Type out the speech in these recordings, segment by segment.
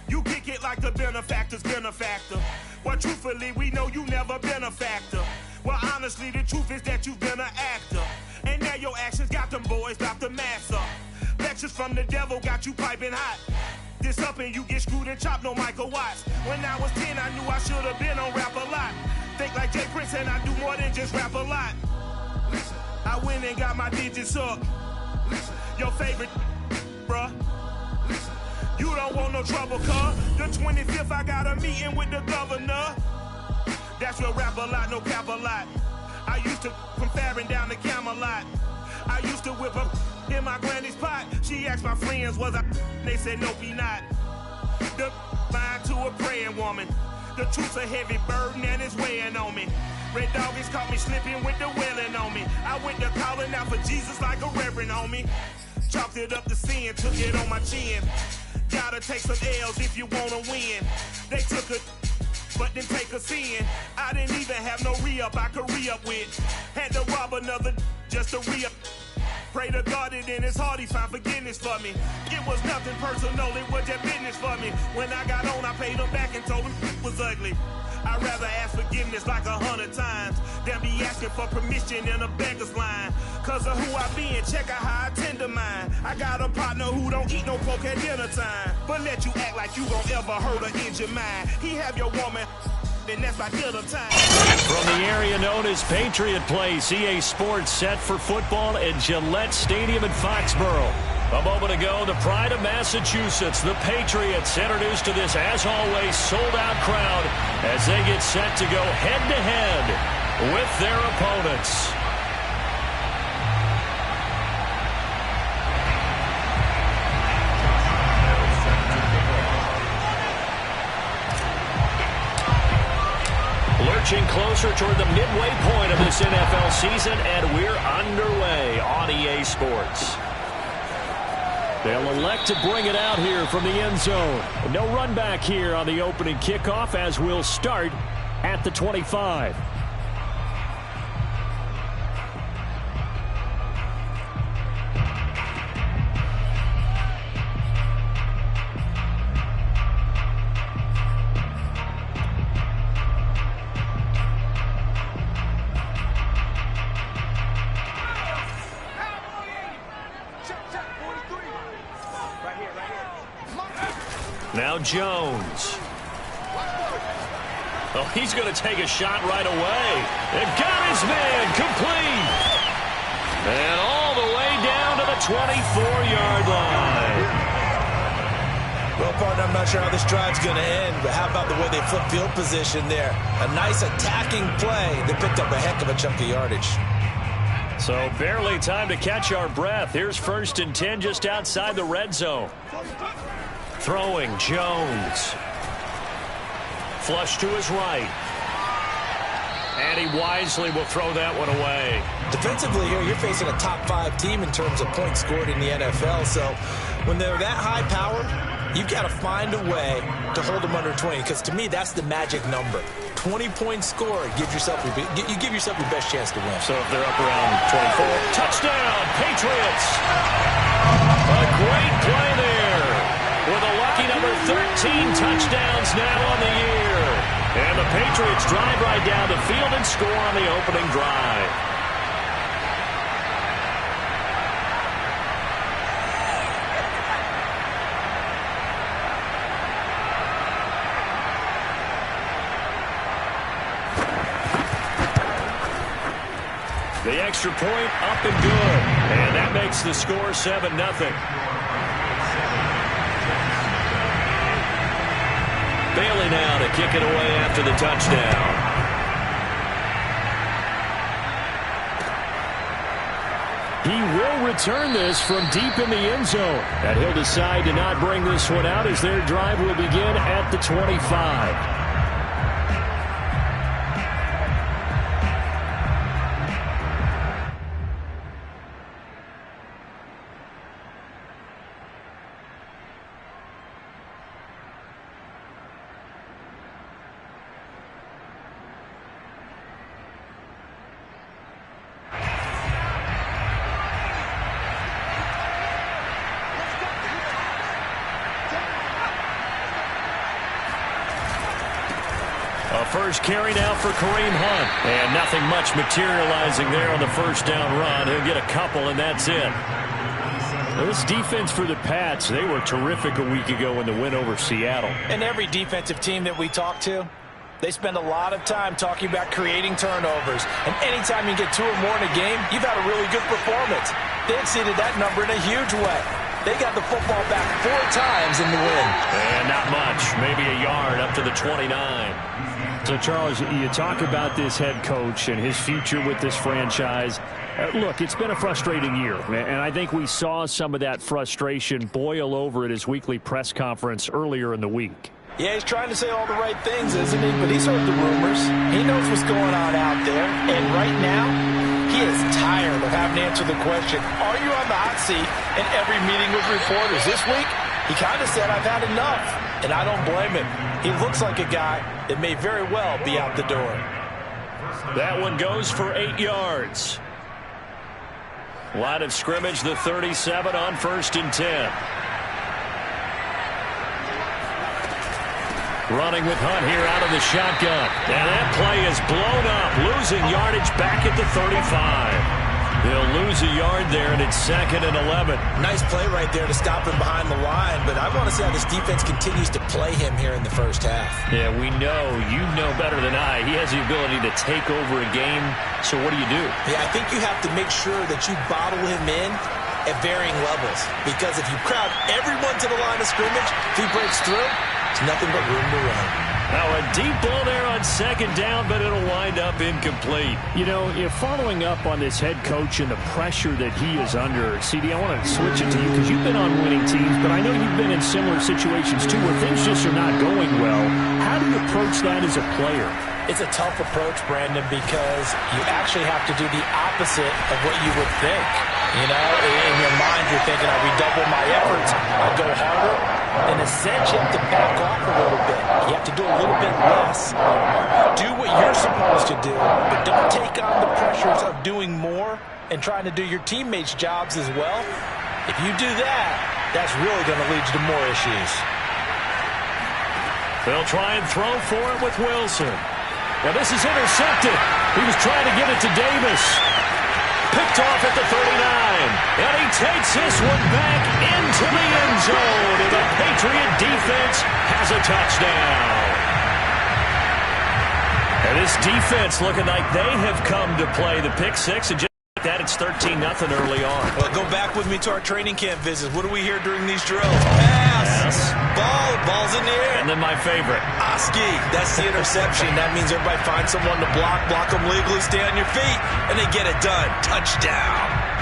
You kick it like the benefactor's benefactor. Well, truthfully, we know you never been a factor. Well, honestly, the truth is that you've been an actor. And now your actions got them boys dropped the mask up. Lectures from the devil got you piping hot. This up and you get screwed and chopped, no Michael Watts. When I was 10, I knew I should have been on Rap a Lot. Think like Jay Prince and I do more than just rap a lot. I went and got my digits up. Your favorite, bruh. You don't want no trouble, cuz. The 25th, I got a meeting with the governor. That's real rap a lot, no cap a lot. I used to from Farron down to Camelot. I used to whip up in my granny's pot. She asked my friends, was I? They said, nope, he not. The line to a praying woman. The truth's a heavy burden and it's weighing on me. Red Doggies caught me slipping with the wailing on me. I went to calling out for Jesus like a reverend on me. Chalked it up to sin, took it on my chin. Gotta take some L's if you wanna win. They took a, but then take a sin. I didn't even have no re-up I could re-up with. Had to rob another just to re-up. Pray to God that in his heart he found forgiveness for me. It was nothing personal, it was just business for me. When I got on, I paid him back and told him it was ugly. I'd rather ask forgiveness like 100 times than be asking for permission in a beggar's line. Cause of who I be and check out how I tend to mine. I got a partner who don't eat no pork at dinner time, but let you act like you gon' ever hurt or injure mine. He have your woman, and that's by dinner time. From the area known as Patriot Place, EA Sports set for football at Gillette Stadium in Foxborough. A moment ago, the pride of Massachusetts, the Patriots, introduced to this, as always, sold-out crowd as they get set to go head-to-head with their opponents. Lurching closer toward the midway point of this NFL season, and we're underway on EA Sports. They'll elect to bring it out here from the end zone. No run back here on the opening kickoff, as we'll start at the 25. Now Jones. Oh, he's going to take a shot right away. And got his man complete. And all the way down to the 24-yard line. Well, partner, I'm not sure how this drive's going to end, but how about the way they flip field position there? A nice attacking play. They picked up a heck of a chunk of yardage. So barely time to catch our breath. Here's 1st and 10 just outside the red zone. Throwing, Jones. Flush to his right. And he wisely will throw that one away. Defensively here, you're facing a top 5 team in terms of points scored in the NFL. So when they're that high powered, you've got to find a way to hold them under 20. Because to me, that's the magic number. 20 points scored. You give yourself your best chance to win. So if they're up around 24. Touchdown, Patriots. A great play there. With a lucky number 13 touchdowns now on the year. And the Patriots drive right down the field and score on the opening drive. The extra point up and good. And that makes the score 7-0. Bailey now to kick it away after the touchdown. He will return this from deep in the end zone. And he'll decide to not bring this one out as their drive will begin at the 25. first carry now for Kareem Hunt. And nothing much materializing there on the first down run. He'll get a couple, and that's it. This defense for the Pats, they were terrific a week ago in the win over Seattle. And every defensive team that we talk to, they spend a lot of time talking about creating turnovers. And anytime you get 2 or more in a game, you've had a really good performance. They exceeded that number in a huge way. They got the football back 4 times in the win. And not much, maybe a yard up to the 29. So, Charles, you talk about this head coach and his future with this franchise. Look, it's been a frustrating year, and I think we saw some of that frustration boil over at his weekly press conference earlier in the week. Yeah, he's trying to say all the right things, isn't he? But he's heard the rumors. He knows what's going on out there. And right now, he is tired of having to answer the question, are you on the hot seat in every meeting with reporters? This week, he kind of said, I've had enough. And I don't blame him. He looks like a guy that may very well be out the door. That one goes for 8 yards. Line of scrimmage, the 37 on 1st and 10. Running with Hunt here out of the shotgun. And that play is blown up, losing yardage back at the 35. They'll lose a yard there, and it's 2nd and 11. Nice play right there to stop him behind the line, but I want to see how this defense continues to play him here in the first half. Yeah, we know. You know better than I. He has the ability to take over a game, so what do you do? Yeah, I think you have to make sure that you bottle him in at varying levels, because if you crowd everyone to the line of scrimmage, if he breaks through, it's nothing but room to run. Now a deep ball there on 2nd down, but it'll wind up incomplete. You know, following up on this head coach and the pressure that he is under, CD, I want to switch it to you because you've been on winning teams, but I know you've been in similar situations too where things just are not going well. How do you approach that as a player? It's a tough approach, Brandon, because you actually have to do the opposite of what you would think. You know, in your mind, you're thinking, I redouble my efforts, I go harder. In a sense, you have to back off a little bit. You have to do a little bit less. Do what you're supposed to do, but don't take on the pressures of doing more and trying to do your teammates' jobs as well. If you do that, that's really going to lead you to more issues. They'll try and throw for it with Wilson. Now this is intercepted. He was trying to get it to Davis. Picked off at the 39. And he takes this one back into the end zone. And the Patriot defense has a touchdown. And this defense looking like they have come to play. The pick six, and just like that, it's 13-0 early on. Well, go back with me to our training camp visits. What do we hear during these drills? Pass. Yes. Ball's in the air. And then my favorite. Oski, that's the interception. That means everybody finds someone to block them legally, stay on your feet, and they get it done. Touchdown.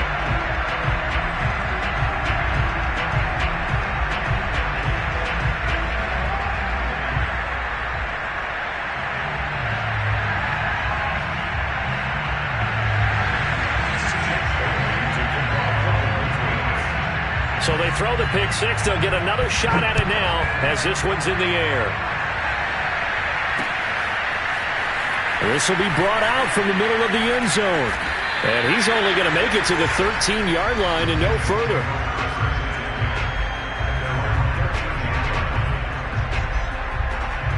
So they throw the pick six. They'll get another shot at it now as this one's in the air. This will be brought out from the middle of the end zone. And he's only going to make it to the 13-yard line and no further.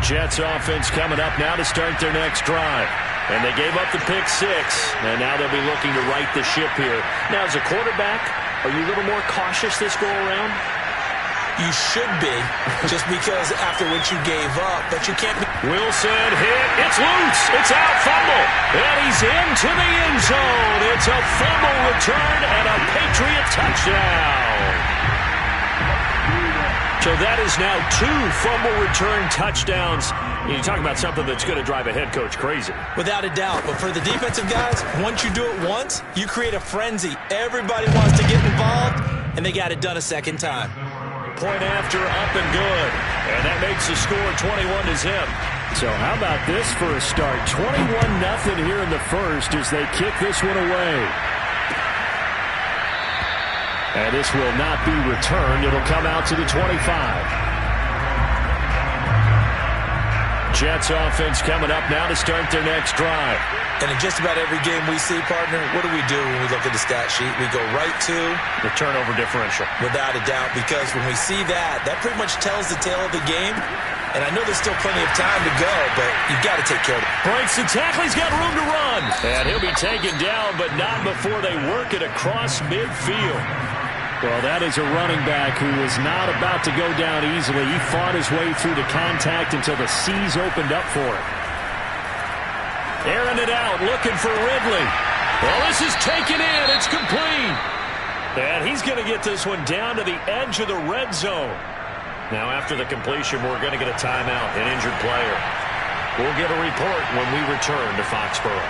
Jets offense coming up now to start their next drive. And they gave up the pick six. And now they'll be looking to right the ship here. Now, as a quarterback, are you a little more cautious this go-around? You should be, just because after what you gave up, but you can't be. Wilson hit. It's loose. It's out. Fumble. And he's into the end zone. It's a fumble return and a Patriot touchdown. So that is now 2 fumble return touchdowns. You talk about something that's going to drive a head coach crazy. Without a doubt. But for the defensive guys, once you do it once, you create a frenzy. Everybody wants to get involved, and they got it done a second time. Point after, up and good. And that makes the score 21-0. So how about this for a start? 21-0 here in the first as they kick this one away. And this will not be returned. It'll come out to the 25. Jets offense coming up now to start their next drive. And in just about every game we see, partner, what do we do when we look at the stat sheet? We go right to the turnover differential. Without a doubt, because when we see that, that pretty much tells the tale of the game. And I know there's still plenty of time to go, but you've got to take care of it. Breaks the tackle. He's got room to run. And he'll be taken down, but not before they work it across midfield. Well, that is a running back who was not about to go down easily. He fought his way through the contact until the seas opened up for him. Airing it out, looking for Ridley. Well, this is taken in. It's complete. And he's going to get this one down to the edge of the red zone. Now, after the completion, we're going to get a timeout, an injured player. We'll get a report when we return to Foxborough.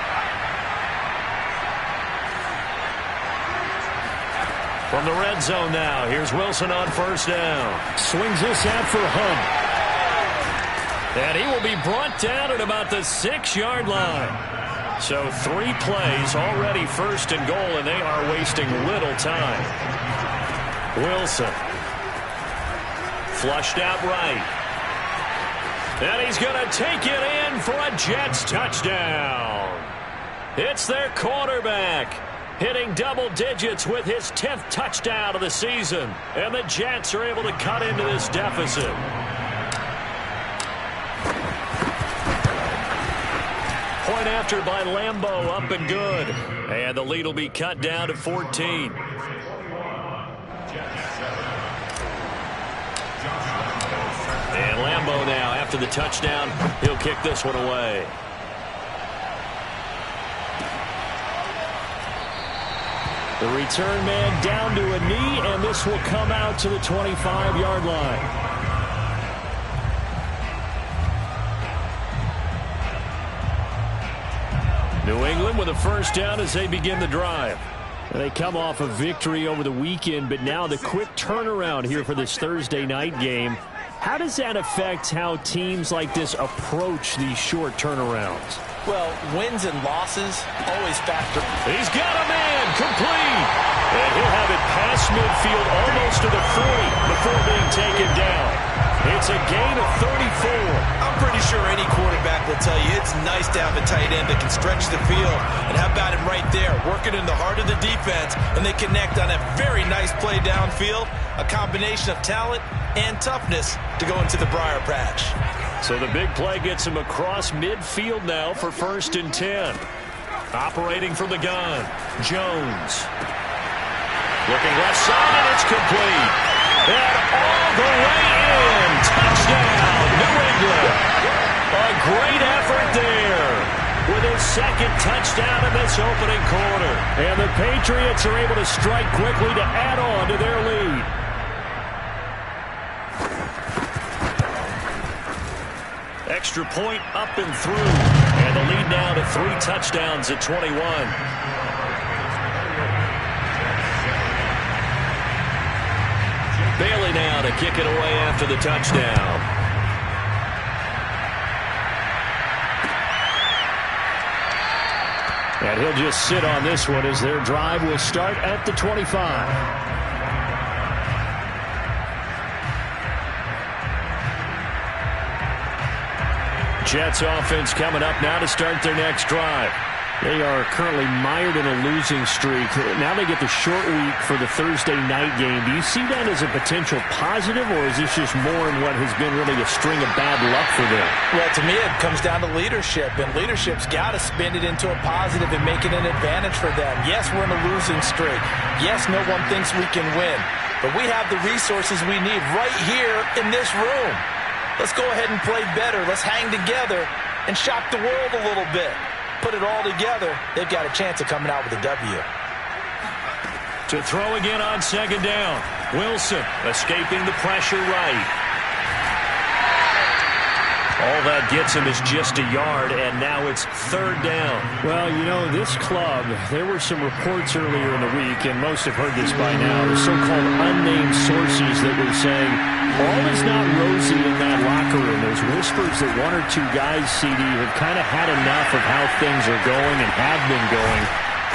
From the red zone now, here's Wilson on first down. Swings this out for Hunt. And he will be brought down at about the 6-yard line. So 3 plays, already first and goal, and they are wasting little time. Wilson. Flushed out right. And he's going to take it in for a Jets touchdown. It's their quarterback hitting double digits with his 10th touchdown of the season. And the Jets are able to cut into this deficit. Point after by Lambeau, up and good. And the lead will be cut down to 14. And Lambeau now, after the touchdown, he'll kick this one away. The return man down to a knee, and this will come out to the 25-yard line. New England with a first down as they begin the drive. They come off a victory over the weekend, but now the quick turnaround here for this Thursday night game. How does that affect how teams like this approach these short turnarounds? Well, wins and losses always factor. He's got a man, complete. And he'll have it past midfield almost to the 40 before being taken down. It's a gain of 34. I'm pretty sure any quarterback will tell you it's nice to have a tight end that can stretch the field. And how about him right there, working in the heart of the defense, and they connect on a very nice play downfield, a combination of talent and toughness to go into the briar patch. So the big play gets him across midfield now for 1st and 10. Operating from the gun, Jones. Looking left side, and it's complete. And all the way in. Touchdown, New England. A great effort there with his 2nd touchdown in this opening quarter. And the Patriots are able to strike quickly to add on to their lead. Extra point up and through. And the lead now to 3 touchdowns at 21. Bailey now to kick it away after the touchdown. And he'll just sit on this one as their drive will start at the 25. Jets offense coming up now to start their next drive. They are currently mired in a losing streak. Now they get the short week for the Thursday night game. Do you see that as a potential positive, or is this just more in what has been really a string of bad luck for them? Well, to me, it comes down to leadership, and leadership's got to spin it into a positive and make it an advantage for them. Yes, we're in a losing streak. Yes, no one thinks we can win, but we have the resources we need right here in this room. Let's go ahead and play better. Let's hang together and shock the world a little bit. Put it all together, they've got a chance of coming out with a W. To throw again on 2nd down. Wilson escaping the pressure right. All that gets him is just a yard, and now it's 3rd down. Well, you know, this club, there were some reports earlier in the week, and most have heard this by now, the so-called unnamed sources that were saying all is not rosy in that locker room. There's whispers that 1 or 2 guys, CD, have kind of had enough of how things are going and have been going.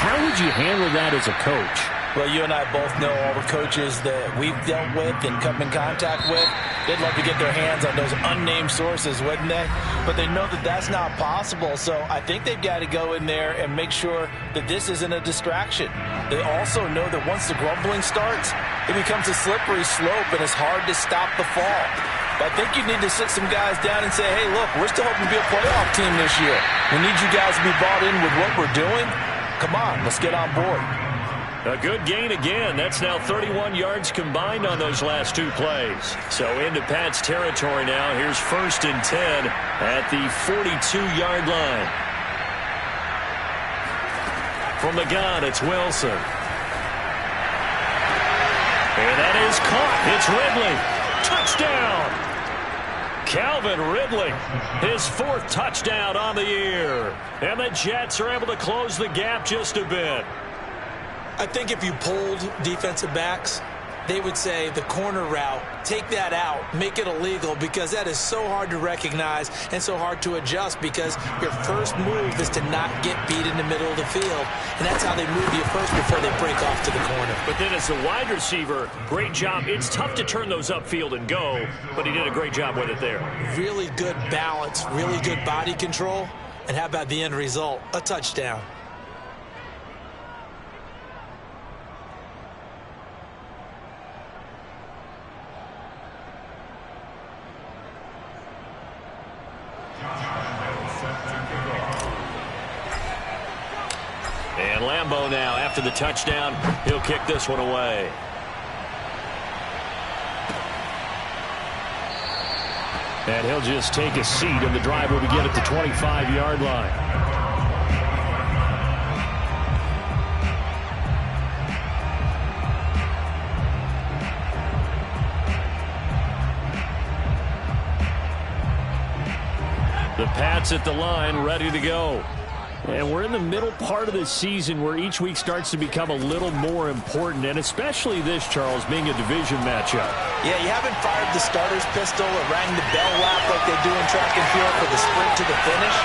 How would you handle that as a coach? Well, you and I both know all the coaches that we've dealt with and come in contact with. They'd love to get their hands on those unnamed sources, wouldn't they? But they know that that's not possible, so I think they've got to go in there and make sure that this isn't a distraction. They also know that once the grumbling starts, it becomes a slippery slope and it's hard to stop the fall. But I think you need to sit some guys down and say, hey, look, we're still hoping to be a playoff team this year. We need you guys to be bought in with what we're doing. Come on, let's get on board. A good gain again. That's now 31 yards combined on those last two plays. So into Pat's territory now. Here's 1st and 10 at the 42-yard line. From the gun, it's Wilson. And that is caught. It's Ridley. Touchdown. Calvin Ridley, his 4th touchdown on the year. And the Jets are able to close the gap just a bit. I think if you polled defensive backs, they would say the corner route, take that out, make it illegal, because that is so hard to recognize and so hard to adjust, because your first move is to not get beat in the middle of the field, and that's how they move you first before they break off to the corner. But then as the wide receiver, great job. It's tough to turn those upfield and go, but he did a great job with it there. Really good balance, really good body control, and how about the end result? A touchdown. And Lambeau now, after the touchdown, he'll kick this one away. And he'll just take a seat, and the drive will begin at the 25-yard line. The Pats at the line, ready to go. And we're in the middle part of the season where each week starts to become a little more important, and especially this, Charles, being a division matchup. Yeah, you haven't fired the starter's pistol or rang the bell lap like they do in track and field for the sprint to the finish,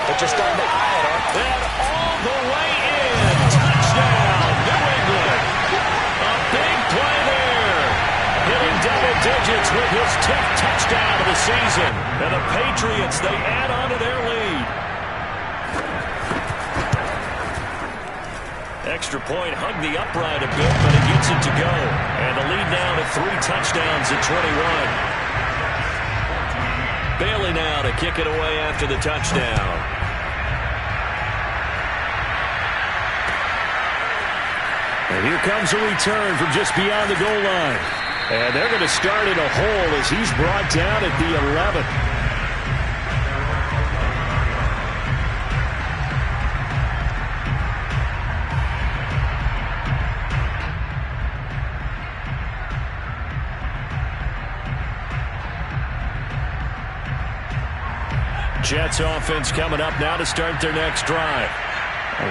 but you're starting to eye it, aren't you? And all the way in. Touchdown, New England. A big play there. Hitting double digits with his 10th touchdown of the season. And the Patriots, they add on to their lead. Extra point, hugged the upright a bit, but it gets it to go. And the lead now to 3 touchdowns at 21. Bailey now to kick it away after the touchdown. And here comes a return from just beyond the goal line. And they're going to start in a hole as he's brought down at the 11. Jets offense coming up now to start their next drive.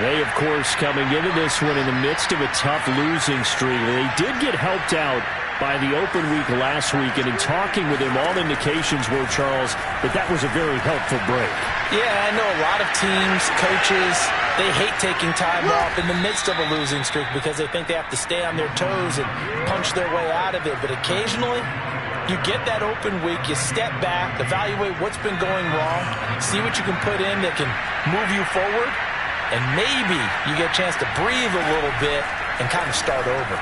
They, of course, coming into this one in the midst of a tough losing streak. They did get helped out by the open week last week, and in talking with him, all indications were, Charles, that was a very helpful break. Yeah, I know a lot of teams, coaches, they hate taking time off in the midst of a losing streak because they think they have to stay on their toes and punch their way out of it. But occasionally, you get that open week, you step back, evaluate what's been going wrong, see what you can put in that can move you forward, and maybe you get a chance to breathe a little bit and kind of start over.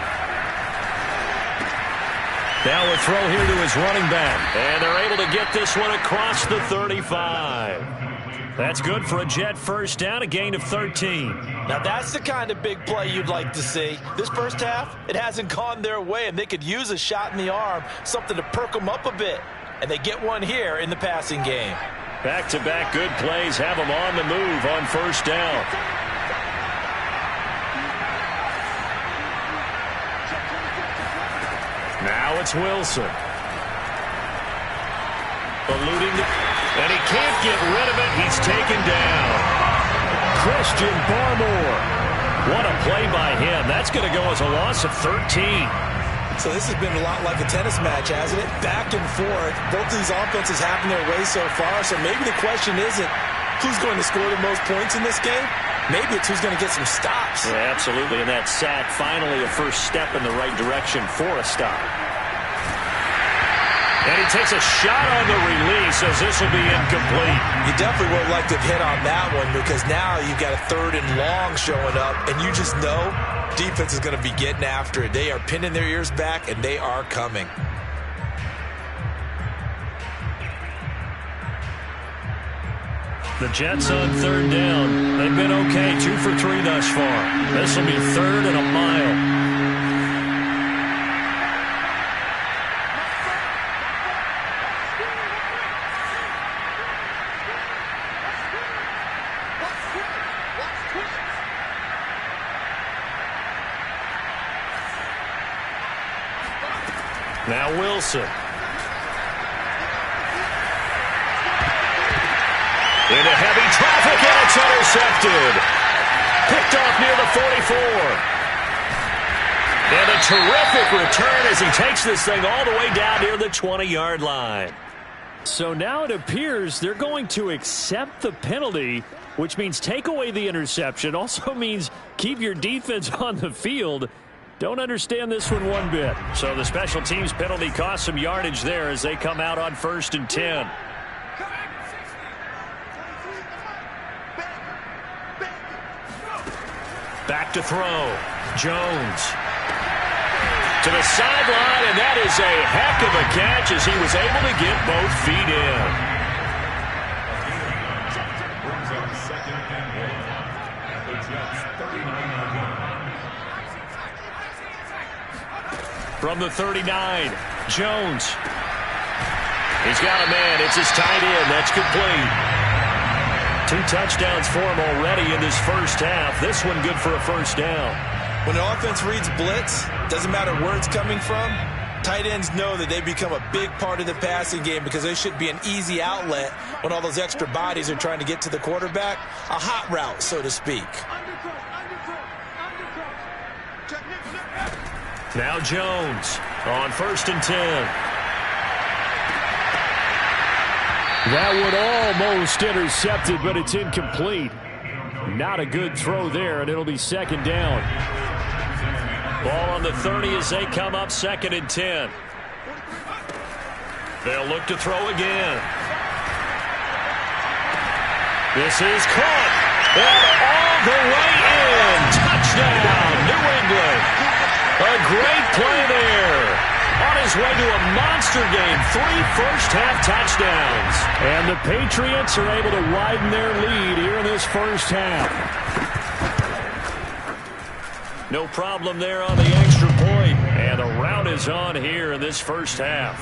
Now a throw here to his running back, and they're able to get this one across the 35. That's good for a Jet first down, a gain of 13. Now that's the kind of big play you'd like to see. This first half, it hasn't gone their way, and they could use a shot in the arm, something to perk them up a bit. And they get one here in the passing game. Back-to-back good plays have them on the move on first down. Now it's Wilson. Eluding, and he can't get rid of it. He's taken down. Christian Barmore. What a play by him. That's going to go as a loss of 13. So this has been a lot like a tennis match, hasn't it? Back and forth. Both of these offenses having their way so far. So maybe the question isn't who's going to score the most points in this game. Maybe it's who's going to get some stops. Yeah, absolutely. And that sack, finally a first step in the right direction for a stop. And he takes a shot on the release as this will be incomplete. You definitely would like to have hit on that one because now you've got a 3rd and long showing up, and you just know defense is going to be getting after it. They are pinning their ears back, and they are coming. The Jets on third down. They've been okay, 2 for 3 thus far. This will be third and a mile. Now Wilson. Into heavy traffic, and it's intercepted. Picked off near the 44. And a terrific return as he takes this thing all the way down near the 20-yard line. So now it appears they're going to accept the penalty, which means take away the interception. Also means keep your defense on the field. Don't understand this one bit. So the special teams penalty cost some yardage there as they come out on 1st and 10. Back to throw. Jones. To the sideline, and that is a heck of a catch as he was able to get both feet in. From the 39, Jones. He's got a man. It's his tight end. That's complete. 2 touchdowns for him already in this first half. This one good for a first down. When the offense reads blitz, doesn't matter where it's coming from, tight ends know that they become a big part of the passing game because they should be an easy outlet when all those extra bodies are trying to get to the quarterback. A hot route, so to speak. Now Jones on 1st and 10. That one almost intercepted, but it's incomplete. Not a good throw there, and it'll be 2nd down. Ball on the 30 as they come up 2nd and 10. They'll look to throw again. This is caught. And all the way in. Touchdown, New England. A great play there. On his way to a monster game, 3 first-half touchdowns. And the Patriots are able to widen their lead here in this first half. No problem there on the extra point. And the rout is on here in this first half.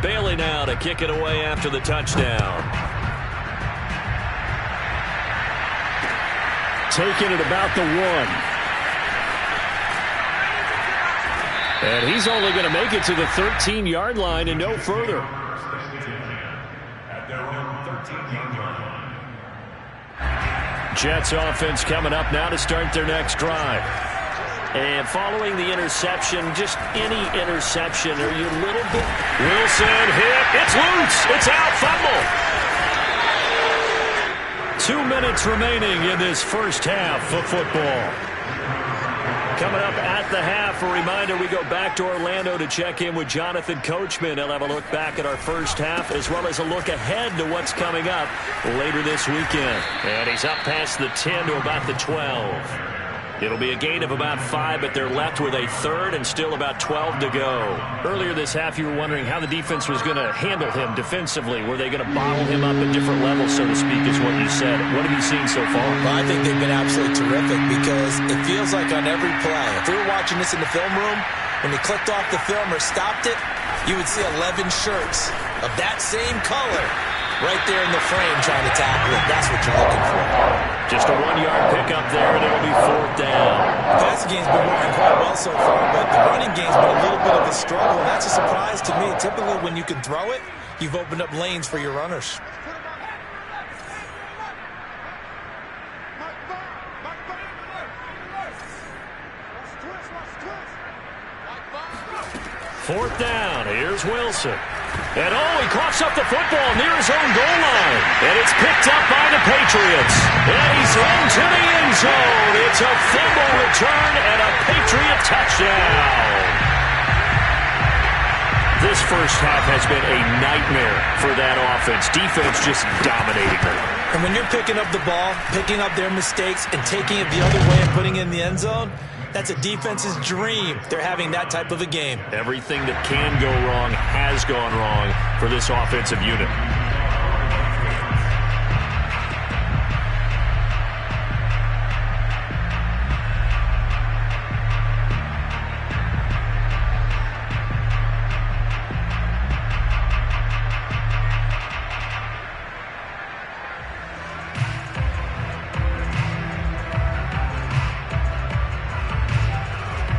Bailey now to kick it away after the touchdown. Taking it about the 1. And he's only going to make it to the 13-yard line and no further. Jets offense coming up now to start their next drive. And following the interception, just any interception, are you a little bit... Wilson hit. It's loose. It's out. Fumble. 2 minutes remaining in this first half of football. Coming up at the half, a reminder, we go back to Orlando to check in with Jonathan Coachman. He'll have a look back at our first half as well as a look ahead to what's coming up later this weekend. And he's up past the 10 to about the 12. It'll be a gain of about 5, but they're left with a third and still about 12 to go. Earlier this half, you were wondering how the defense was going to handle him defensively. Were they going to bottle him up at different levels, so to speak, is what you said. What have you seen so far? Well, I think they've been absolutely terrific because it feels like on every play, if we were watching this in the film room, when they clicked off the film or stopped it, you would see 11 shirts of that same color right there in the frame trying to tackle it. That's what you're looking for. Just a 1-yard pickup there, and it'll be 4th down. The passing game's been working quite well so far, but the running game's been a little bit of a struggle, and that's a surprise to me. Typically, when you can throw it, you've opened up lanes for your runners. Fourth down. Here's Wilson. And he coughs up the football near his own goal line. And it's picked up by the Patriots. And he's run to the end zone. It's a fumble return and a Patriot touchdown. first half has been a nightmare for that offense. Defense just dominating them. And when you're picking up the ball, picking up their mistakes, and taking it the other way and putting it in the end zone, that's a defense's dream. They're having that type of a game. Everything that can go wrong has gone wrong for this offensive unit.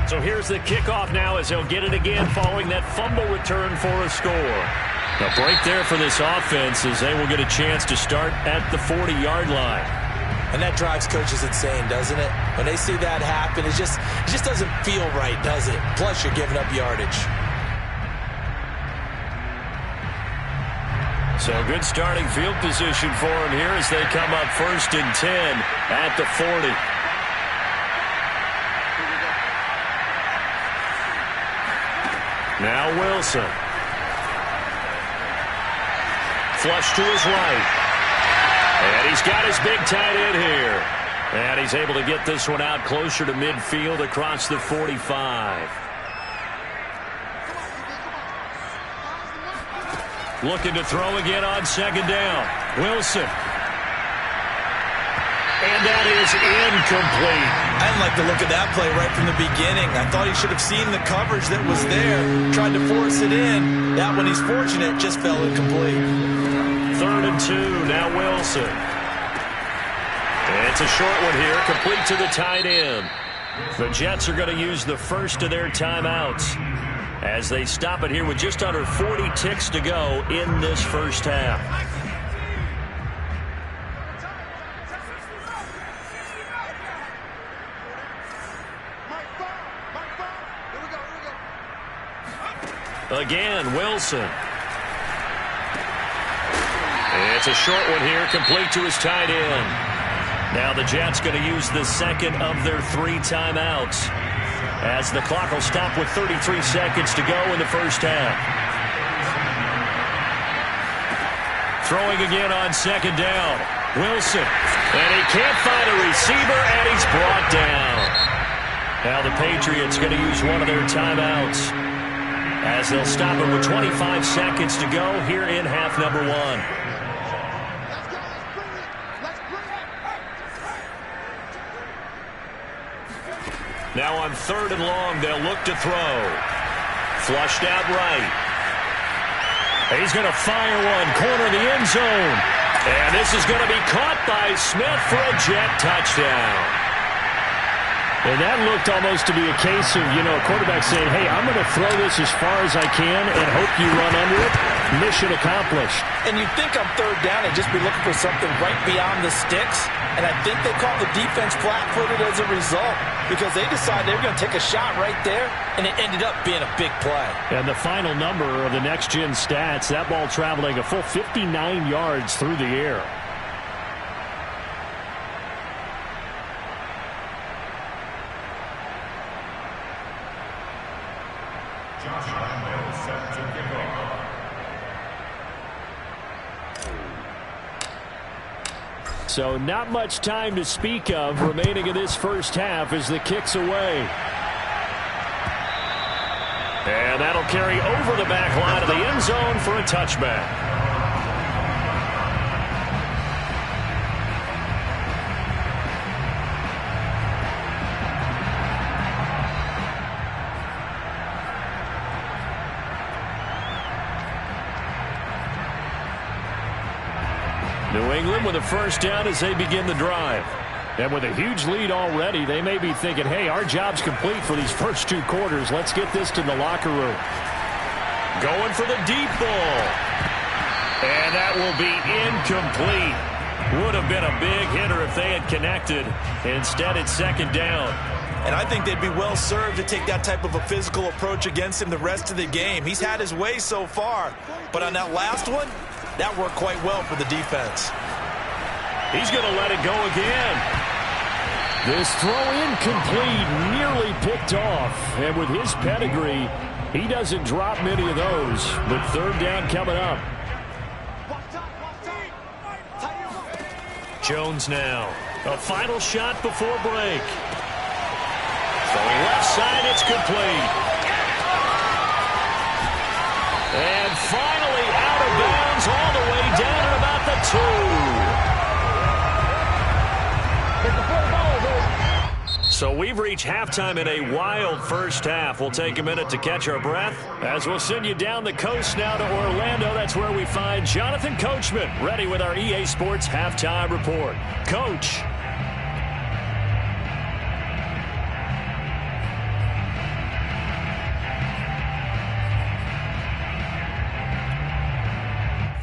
So here's the kickoff now as he'll get it again following that fumble return for a score. A break there for this offense as they will get a chance to start at the 40-yard line. And that drives coaches insane, doesn't it? When they see that happen, it just doesn't feel right, does it? Plus, you're giving up yardage. So good starting field position for him here as they come up 1st and 10 at the 40. Now Wilson. Flush to his right. And he's got his big tight end here. And he's able to get this one out closer to midfield across the 45. Looking to throw again on 2nd down. Wilson. And that is incomplete. I didn't like the look of that play right from the beginning. I thought he should have seen the coverage that was there. Tried to force it in. That one, he's fortunate, just fell incomplete. 3rd and 2, now Wilson. It's a short one here, complete to the tight end. The Jets are going to use the first of their timeouts as they stop it here with just under 40 ticks to go in this first half. Again, Wilson. It's a short one here, complete to his tight end. Now the Jets going to use the second of their 3 timeouts as the clock will stop with 33 seconds to go in the first half. Throwing again on 2nd down. Wilson. And he can't find a receiver, and he's brought down. Now the Patriots going to use one of their timeouts as they'll stop it with 25 seconds to go here in half number 1. Now on 3rd and long, they'll look to throw. Flushed out right. He's going to fire one, corner of the end zone. And this is going to be caught by Smith for a Jet touchdown. And that looked almost to be a case of, a quarterback saying, hey, I'm going to throw this as far as I can and hope you run under it. Mission accomplished. And you'd think on 3rd down and just be looking for something right beyond the sticks. And I think they caught the defense flat-footed as a result because they decided they were going to take a shot right there, and it ended up being a big play. And the final number of the next-gen stats, that ball traveling a full 59 yards through the air. So not much time to speak of remaining in this first half as the kick's away. And that'll carry over the back line of the end zone for a touchback. New England with a first down as they begin the drive. And with a huge lead already, they may be thinking, hey, our job's complete for these first 2 quarters. Let's get this to the locker room. Going for the deep ball. And that will be incomplete. Would have been a big hitter if they had connected. Instead, it's 2nd down. And I think they'd be well served to take that type of a physical approach against him the rest of the game. He's had his way so far. But on that last one, that worked quite well for the defense. He's going to let it go again. This throw incomplete, nearly picked off. And with his pedigree, He doesn't drop many of those, but third down coming up. Jones now. A final shot before break. Throwing left side, it's complete. And finally out of bounds all the way down at about the 2. So we've reached halftime in a wild first half. We'll take a minute to catch our breath as we'll send you down the coast now to Orlando. That's where we find Jonathan Coachman ready with our EA Sports Halftime Report. Coach.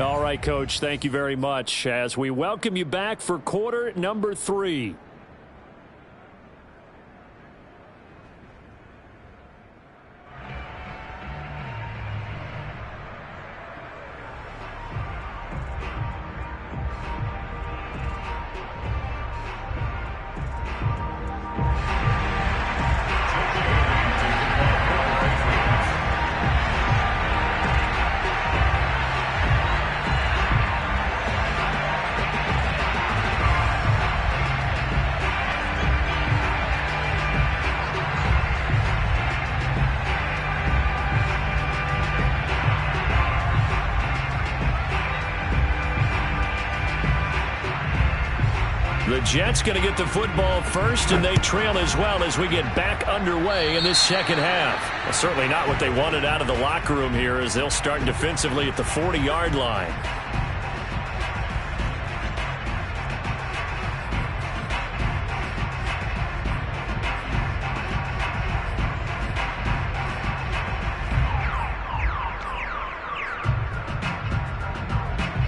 All right, Coach, thank you very much as we welcome you back for quarter number 3. The Jets going to get the football first, and they trail as well as we get back underway in this second half. Well, certainly not what they wanted out of the locker room here as they'll start defensively at the 40-yard line.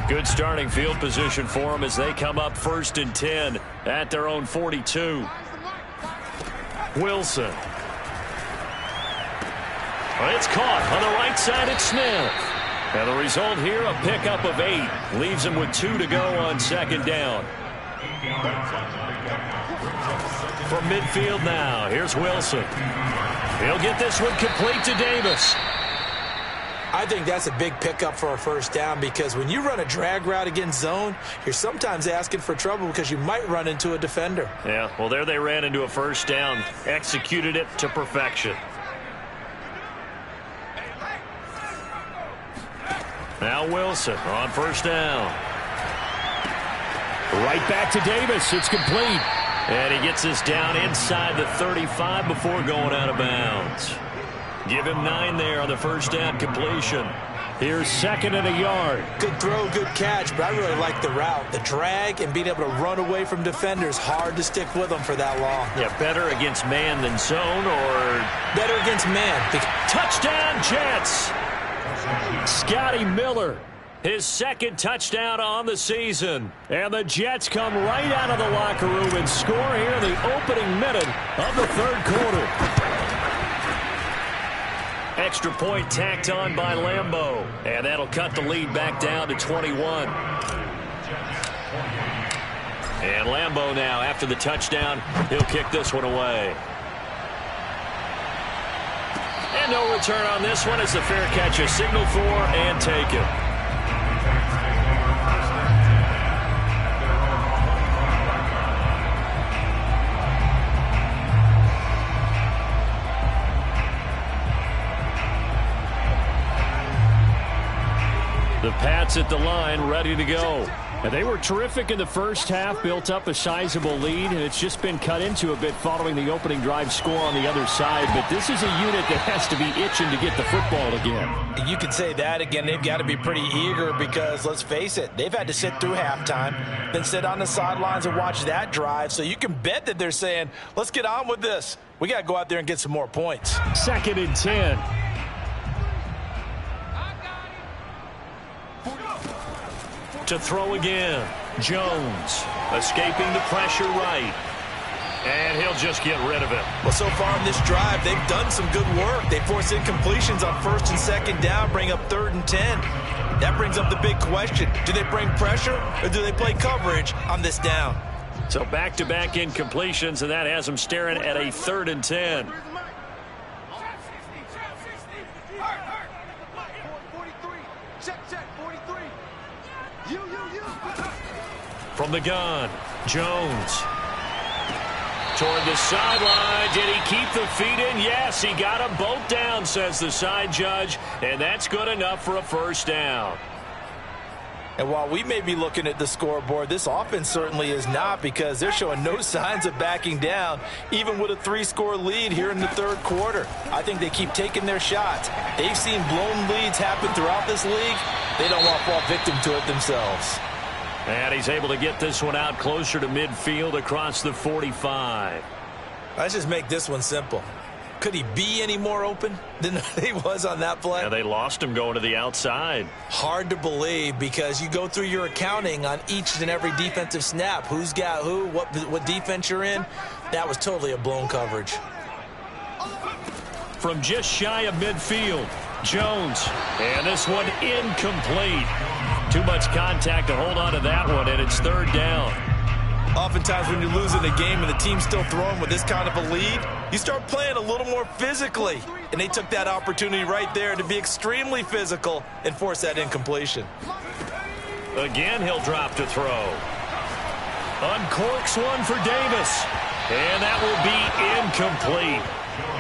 Good starting field position for them as they come up 1st and 10 at their own 42. Wilson. Well, it's caught on the right side at Smith. And the result here, a pickup of 8. Leaves him with 2 to go on second down. From midfield now, here's Wilson. He'll get this one complete to Davis. I think that's a big pickup for a first down because when you run a drag route against zone, you're sometimes asking for trouble because you might run into a defender. Yeah, well, there they ran into a first down, executed it to perfection. Now Wilson on first down. Right back to Davis. It's complete. And he gets us down inside the 35 before going out of bounds. Give him 9 there on the first down completion. Here's 2nd and a yard. Good throw, good catch, but I really like the route. The drag and being able to run away from defenders, hard to stick with them for that long. Yeah, better against man than zone or... Better against man. Touchdown, Jets! Scotty Miller, his 2nd touchdown on the season. And the Jets come right out of the locker room and score here in the opening minute of the 3rd quarter. Extra point tacked on by Lambeau. And that'll cut the lead back down to 21. And Lambeau now, after the touchdown, he'll kick this one away. And no return on this one as the fair catch is signaled for and taken. The Pats at the line, ready to go. And they were terrific in the first half, built up a sizable lead, and it's just been cut into a bit following the opening drive score on the other side. But this is a unit that has to be itching to get the football again. You can say that again. They've got to be pretty eager because, let's face it, they've had to sit through halftime, then sit on the sidelines and watch that drive. So you can bet that they're saying, let's get on with this. We got to go out there and get some more points. 2nd and 10. To throw again. Jones escaping the pressure right. And he'll just get rid of it. Well, so far in this drive, they've done some good work. They force incompletions on 1st and 2nd down, bring up 3rd and 10. That brings up the big question. Do they bring pressure or do they play coverage on this down? So back-to-back incompletions, and that has them staring at a 3rd and 10. From the gun, Jones. Toward the sideline. Did he keep the feet in? Yes, he got them both down, says the side judge. And that's good enough for a first down. And while we may be looking at the scoreboard, this offense certainly is not, because they're showing no signs of backing down, even with a 3-score lead here in the third quarter. I think they keep taking their shots. They've seen blown leads happen throughout this league. They don't want to fall victim to it themselves. And he's able to get this one out closer to midfield across the 45. Let's just make this one simple. Could he be any more open than he was on that play? Yeah, they lost him going to the outside. Hard to believe, because you go through your accounting on each and every defensive snap. Who's got who, what defense you're in. That was totally a blown coverage. From just shy of midfield, Jones. And this one incomplete. Too much contact to hold on to that one, and it's third down. Oftentimes when you're losing a game and the team's still throwing with this kind of a lead, you start playing a little more physically. And they took that opportunity right there to be extremely physical and force that incompletion. Again, he'll drop to throw. Uncorks one for Davis. And that will be incomplete.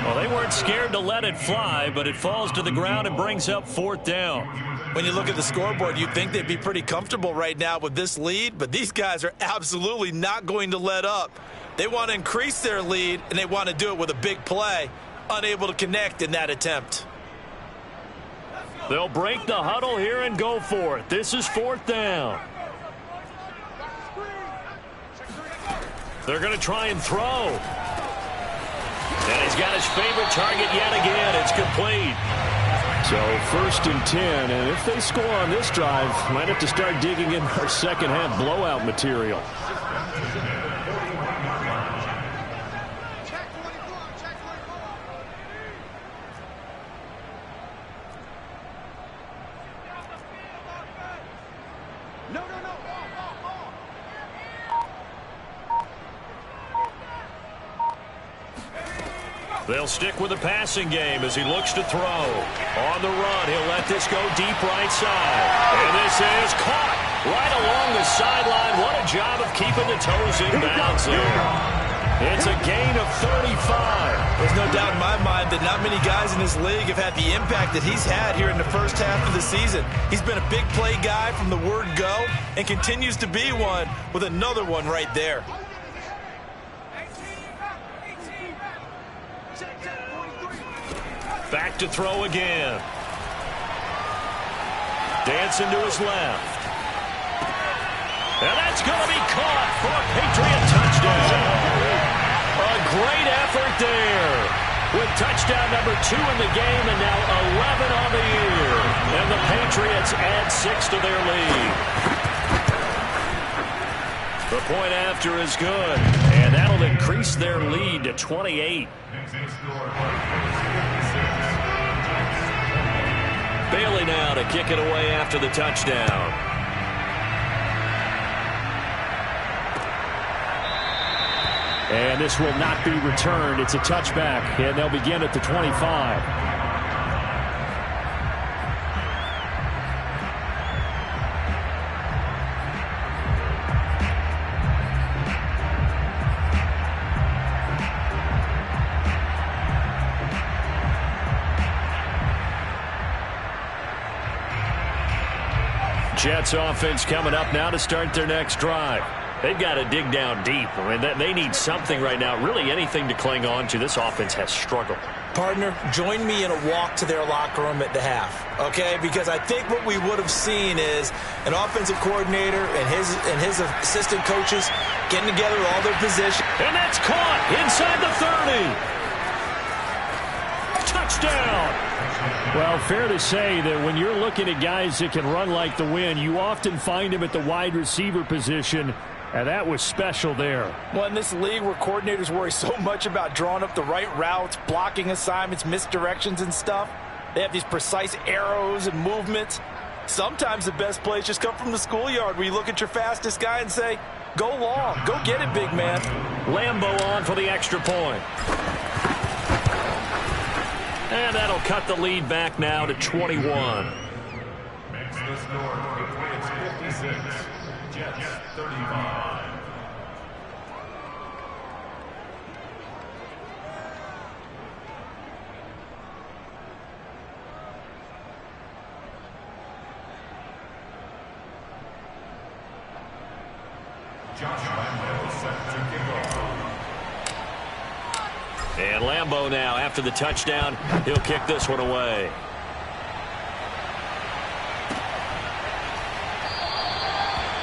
Well, they weren't scared to let it fly, but it falls to the ground and brings up fourth down. When you look at the scoreboard, you'd think they'd be pretty comfortable right now with this lead, but these guys are absolutely not going to let up. They want to increase their lead, and they want to do it with a big play, unable to connect in that attempt. They'll break the huddle here and go for it. This is fourth down. They're going to try and throw. And he's got his favorite target yet again. It's complete. So 1st and 10, and if they score on this drive, might have to start digging in our second half blowout material. They'll stick with the passing game as he looks to throw. On the run, he'll let this go deep right side. And this is caught right along the sideline. What a job of keeping the toes in bounds there. It's a gain of 35. There's no doubt in my mind that not many guys in this league have had the impact that he's had here in the first half of the season. He's been a big play guy from the word go and continues to be one with another one right there. Back to throw again. Dancing to his left. And that's going to be caught for a Patriot touchdown. A great effort there. With touchdown number 2 in the game and now 11 on the year. And the Patriots add 6 to their lead. The point after is good. And that'll increase their lead to 28. Bailey now to kick it away after the touchdown. And this will not be returned. It's a touchback, and they'll begin at the 25. Jets offense coming up now to start their next drive. They've got to dig down deep. I mean, they need something right now, really anything to cling on to. This offense has struggled. Partner, join me in a walk to their locker room at the half, okay? Because I think what we would have seen is an offensive coordinator and his assistant coaches getting together with all their positions. And that's caught inside the 30. Touchdown. Well, fair to say that when you're looking at guys that can run like the wind, you often find them at the wide receiver position, and that was special there. Well, in this league where coordinators worry so much about drawing up the right routes, blocking assignments, misdirections and stuff, they have these precise arrows and movements. Sometimes the best plays just come from the schoolyard where you look at your fastest guy and say, go long, go get it, big man. Lambeau on for the extra point. And that'll cut the lead back now to 21. Makes the score Patriots 56, Jets 35. And Lambeau now, after the touchdown, he'll kick this one away.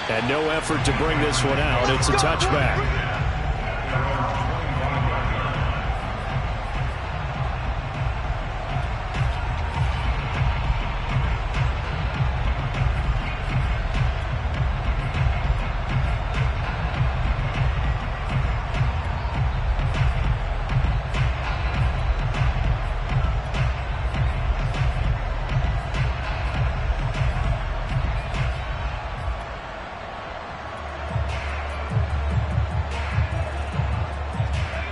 And no effort to bring this one out. It's a touchback.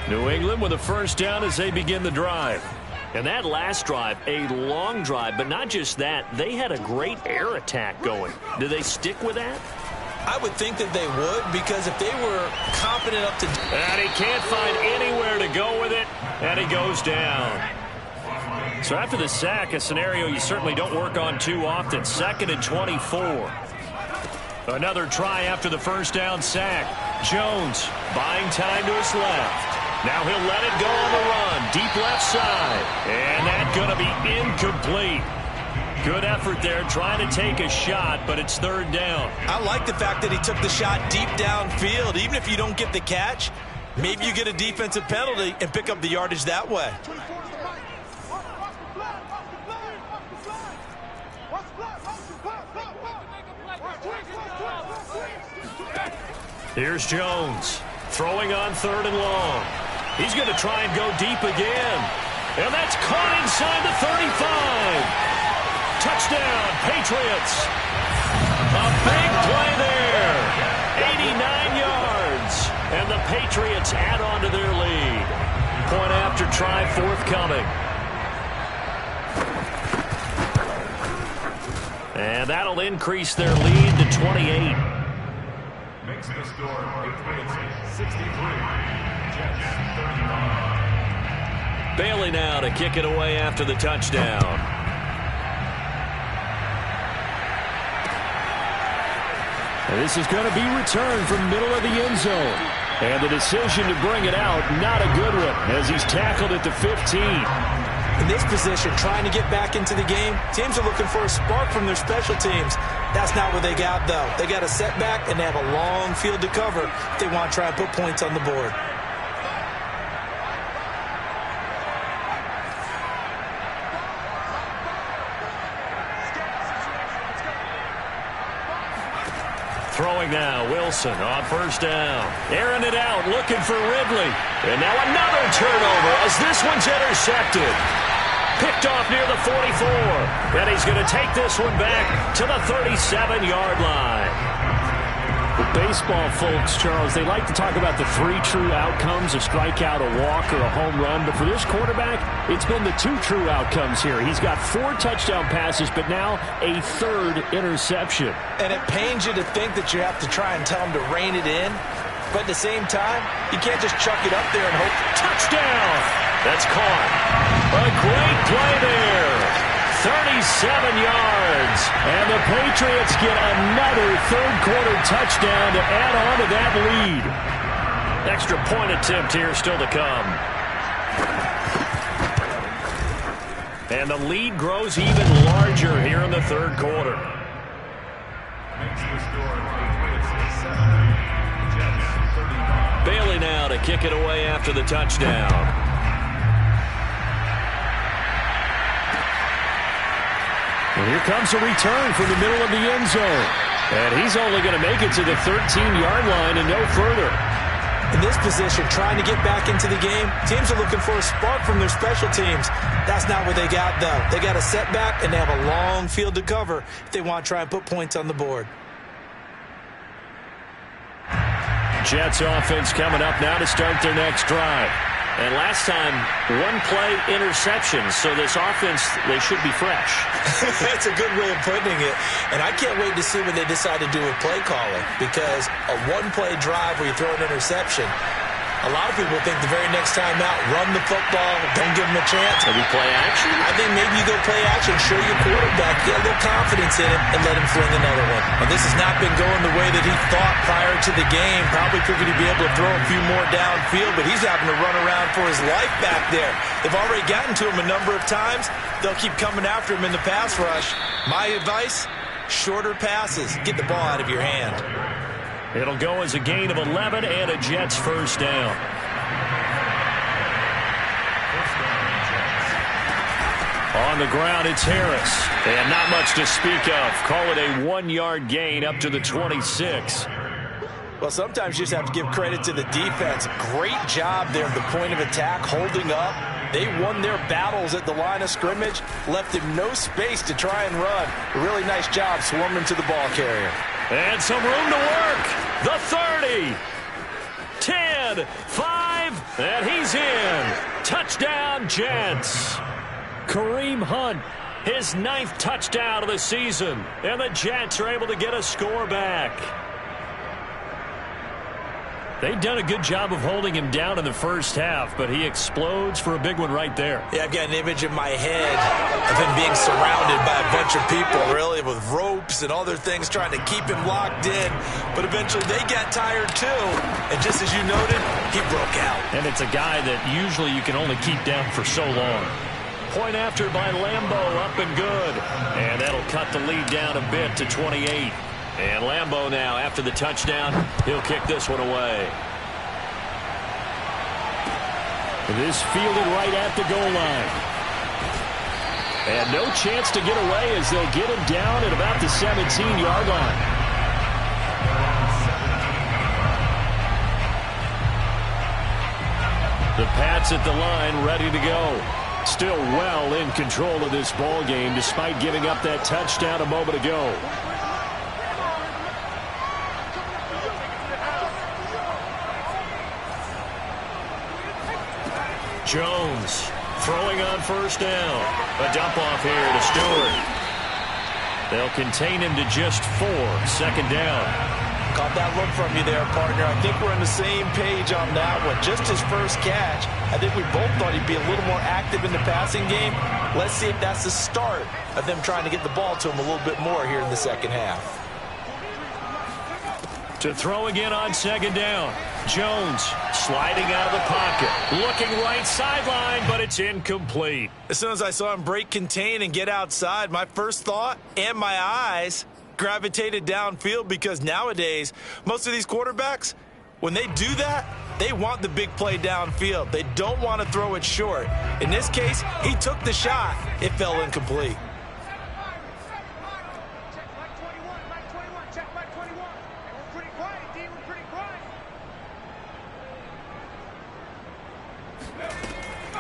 New England with a first down as they begin the drive. And that last drive, a long drive, but not just that. They had a great air attack going. Do they stick with that? I would think that they would, because if they were confident up to... And he can't find anywhere to go with it, and he goes down. So after the sack, a scenario you certainly don't work on too often. 2nd and 24. Another try after the first down sack. Jones buying time to his left. Now he'll let it go on the run. Deep left side. And that's going to be incomplete. Good effort there trying to take a shot, but it's 3rd down. I like the fact that he took the shot deep downfield. Even if you don't get the catch, maybe you get a defensive penalty and pick up the yardage that way. Here's Jones throwing on 3rd and long. He's going to try and go deep again. And that's caught inside the 35. Touchdown, Patriots. A big play there. 89 yards. And the Patriots add on to their lead. Point after try forthcoming. And that'll increase their lead to 28. Makes the score Patriots 63. Jets 35. Bailey now to kick it away after the touchdown. And this is going to be returned from middle of the end zone. And the decision to bring it out, not a good one, as he's tackled at the 15. In this position, trying to get back into the game, teams are looking for a spark from their special teams. That's not what they got, though. They got a setback, and they have a long field to cover if they want to try and put points on the board. Throwing now, Wilson on 1st down. Airing it out, looking for Ridley. And now another turnover as this one's intercepted. Picked off near the 44. And he's going to take this one back to the 37-yard line. The baseball folks, Charles, they like to talk about the 3 true outcomes, a strikeout, a walk, or a home run. But for this quarterback, it's been the 2 true outcomes here. He's got 4 touchdown passes, but now a 3rd interception. And it pains you to think that you have to try and tell him to rein it in. But at the same time, you can't just chuck it up there and hope. Touchdown! That's caught. A great play there. 37 yards. And the Patriots get another 3rd quarter touchdown to add on to that lead. Extra point attempt here still to come. And the lead grows even larger here in the 3rd quarter. Makes the score Patriots 70. Jets 35. Bailey now to kick it away after the touchdown. And here comes a return from the middle of the end zone. And he's only going to make it to the 13-yard line and no further. In this position, trying to get back into the game, teams are looking for a spark from their special teams. That's not what they got, though. They got a setback, and they have a long field to cover if they want to try and put points on the board. Jets offense coming up now to start their next drive. And last time, one play interception. So this offense, they should be fresh. That's a good way of putting it. And I can't wait to see what they decide to do with play calling, because a one-play drive where you throw an interception, a lot of people think the very next time out, run the football, don't give them a chance. Maybe play action? I think maybe you go play action, show your quarterback, get a little confidence in him, and let him fling another one. Now, this has not been going the way that he thought prior to the game. Probably figured he'd be able to throw a few more downfield, but he's having to run around for his life back there. They've already gotten to him a number of times. They'll keep coming after him in the pass rush. My advice, shorter passes. Get the ball out of your hand. It'll go as a gain of 11 and a Jets first down. On the ground, it's Harris. And not much to speak of. Call it a 1-yard gain up to the 26. Well, sometimes you just have to give credit to the defense. Great job there at the point of attack, holding up. They won their battles at the line of scrimmage, left him no space to try and run. A really nice job swarming to the ball carrier. And some room to work. The 30. 10. 5. And he's in. Touchdown, Jets. Kareem Hunt, his 9th touchdown of the season. And the Jets are able to get a score back. They've done a good job of holding him down in the first half, but he explodes for a big one right there. Yeah, I've got an image in my head of him being surrounded by a bunch of people, really, with ropes and other things trying to keep him locked in. But eventually they got tired too. And just as you noted, he broke out. And it's a guy that usually you can only keep down for so long. Point after by Lambeau, up and good. And that'll cut the lead down a bit to 28. And Lambeau now, after the touchdown, he'll kick this one away. This fielded right at the goal line. And no chance to get away as they'll get him down at about the 17-yard line. The Pats at the line, ready to go. Still well in control of this ball game, despite giving up that touchdown a moment ago. Jones throwing on first down. A dump off here to Stewart. They'll contain him to just 4. Second down. Caught that look from you there, partner. I think we're on the same page on that one. Just his first catch. I think we both thought he'd be a little more active in the passing game. Let's see if that's the start of them trying to get the ball to him a little bit more here in the second half. To throw again on second down. Jones sliding out of the pocket. Looking right sideline, but it's incomplete. As soon as I saw him break contain and get outside, my first thought and my eyes gravitated downfield, because nowadays, most of these quarterbacks, when they do that, they want the big play downfield. They don't want to throw it short. In this case, he took the shot. It fell incomplete.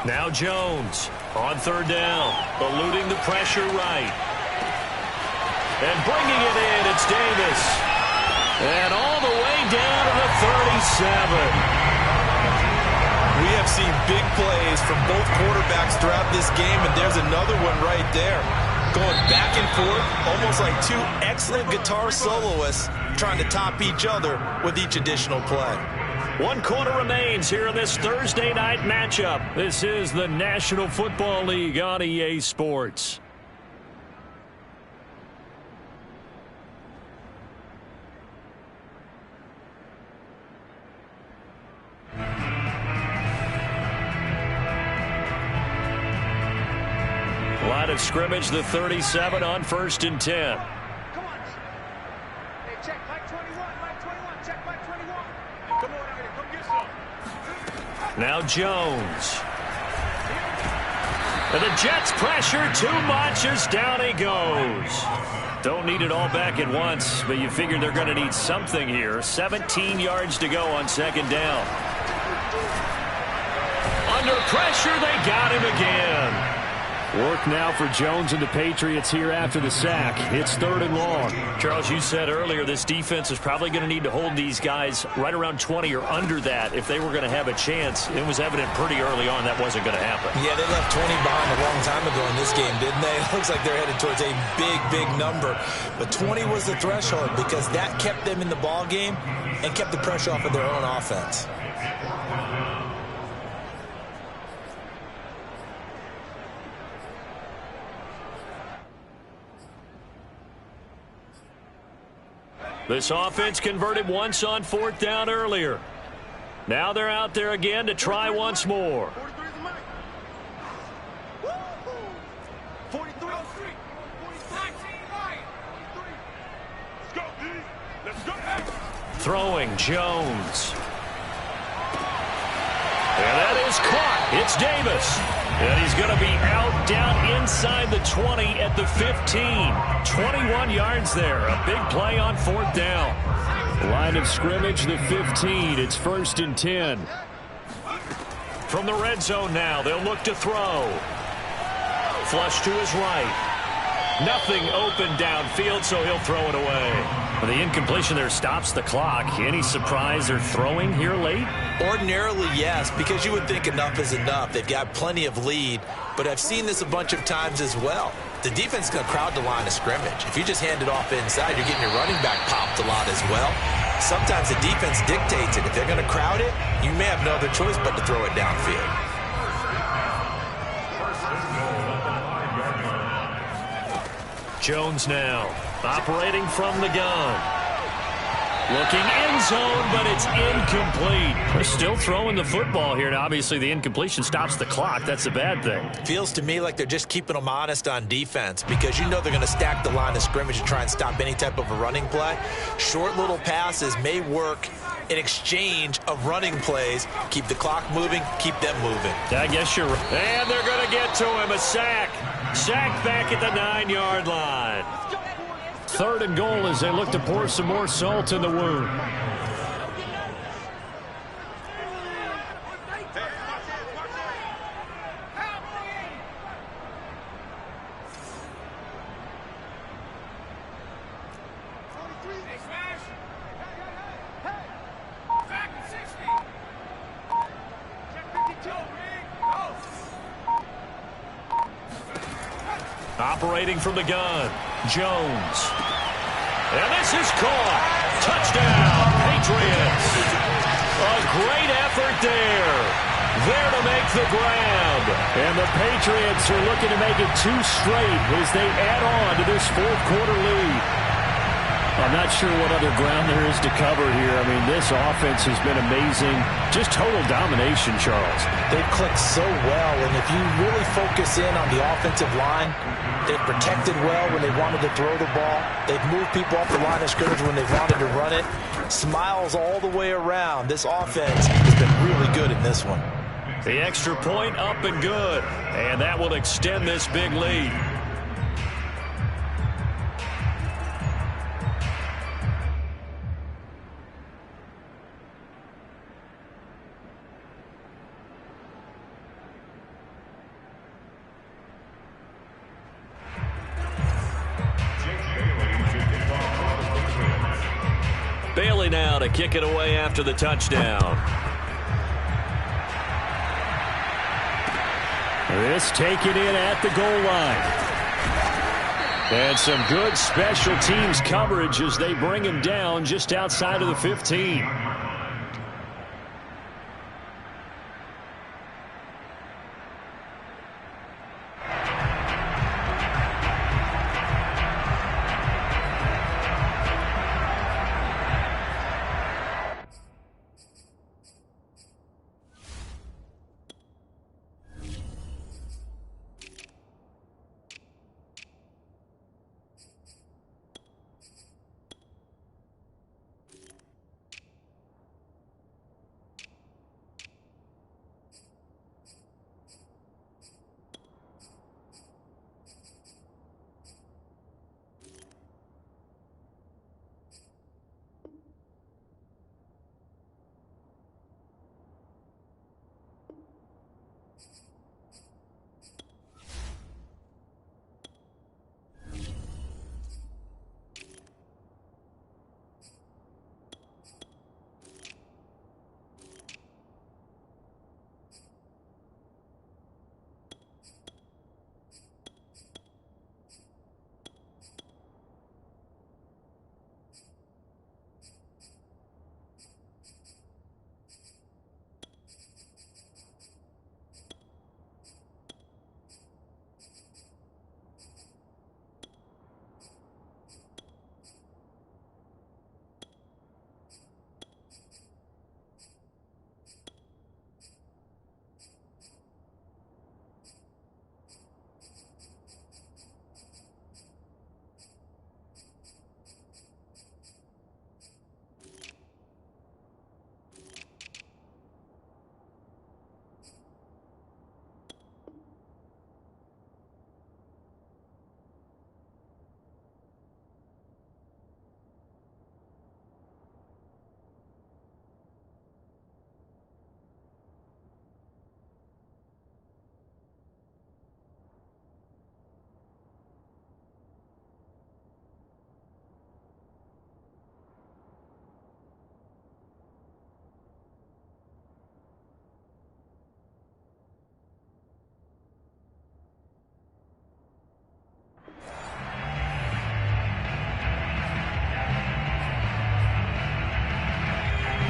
Now Jones on third down, eluding the pressure right. And bringing it in, it's Davis. And all the way down to the 37. We have seen big plays from both quarterbacks throughout this game, and there's another one right there. Going back and forth, almost like two excellent guitar soloists trying to top each other with each additional play. 1 quarter remains here in this Thursday night matchup. This is the National Football League on EA Sports. Line of scrimmage, the 37 on 1st and 10. Come on. Hey, check Mike 21. Mike 21. Check Mike 21. Come on out here. Come get some. Now Jones. And the Jets pressure too much as down he goes. Don't need it all back at once, but you figure they're going to need something here. 17 yards to go on second down. Under pressure, they got him again. Work now for Jones and the Patriots here after the sack. It's 3rd and long. Charles, you said earlier this defense is probably going to need to hold these guys right around 20 or under that if they were going to have a chance. It was evident pretty early on that wasn't going to happen. Yeah, they left 20 behind a long time ago in this game, didn't they? It looks like they're headed towards a big, big number. But 20 was the threshold because that kept them in the ball game and kept the pressure off of their own offense. This offense converted once on 4th down earlier. Now they're out there again to try once more. 43. Let's go. Throwing Jones. And that is caught. It's Davis. And he's going to be out down inside the 20 at the 15. 21 yards there. A big play on 4th down. Line of scrimmage, the 15. It's 1st and 10. From the red zone now, they'll look to throw. Flush to his right. Nothing open downfield, so he'll throw it away. The incompletion there stops the clock. Any surprise they're throwing here late? Ordinarily, yes, because you would think enough is enough. They've got plenty of lead, but I've seen this a bunch of times as well. The defense is going to crowd the line of scrimmage. If you just hand it off inside, you're getting your running back popped a lot as well. Sometimes the defense dictates it. If they're going to crowd it, you may have no other choice but to throw it downfield. Jones now operating from the gun. Looking end zone, but it's incomplete. They're still throwing the football here, and obviously the incompletion stops the clock. That's a bad thing. Feels to me like they're just keeping them honest on defense because you know they're going to stack the line of scrimmage and try and stop any type of a running play. Short little passes may work in exchange of running plays. Keep the clock moving, keep them moving. I guess you're right. And they're going to get to him. A sack. Sack back at the 9-yard line. 3rd and goal as they look to pour some more salt in the wound. Operating from the gun, Jones. And this is caught. Touchdown, Patriots. A great effort there. There to make the grab. And the Patriots are looking to make it 2 straight as they add on to this 4th-quarter lead. I'm not sure what other ground there is to cover here. I mean, this offense has been amazing. Just total domination, Charles. They've clicked so well, and if you really focus in on the offensive line, they've protected well when they wanted to throw the ball. They've moved people off the line of scrimmage when they wanted to run it. Smiles all the way around. This offense has been really good in this one. The extra point up and good. And that will extend this big lead. Bailey now to kick it away after the touchdown. This taken in at the goal line. And some good special teams coverage as they bring him down just outside of the 15.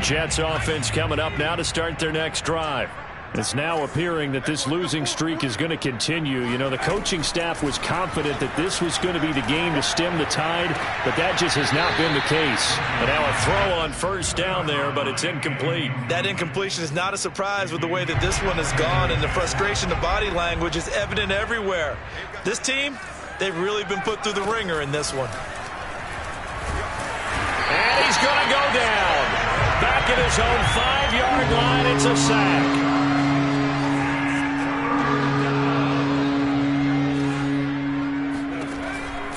Jets offense coming up now to start their next drive. It's now appearing that this losing streak is going to continue. You know, the coaching staff was confident that this was going to be the game to stem the tide, but that just has not been the case. And now a throw on first down there, but it's incomplete. That incompletion is not a surprise with the way that this one has gone, and the frustration, the body language is evident everywhere. This team, they've really been put through the ringer in this one. And he's going to go down. Back at his own 5-yard line, it's a sack.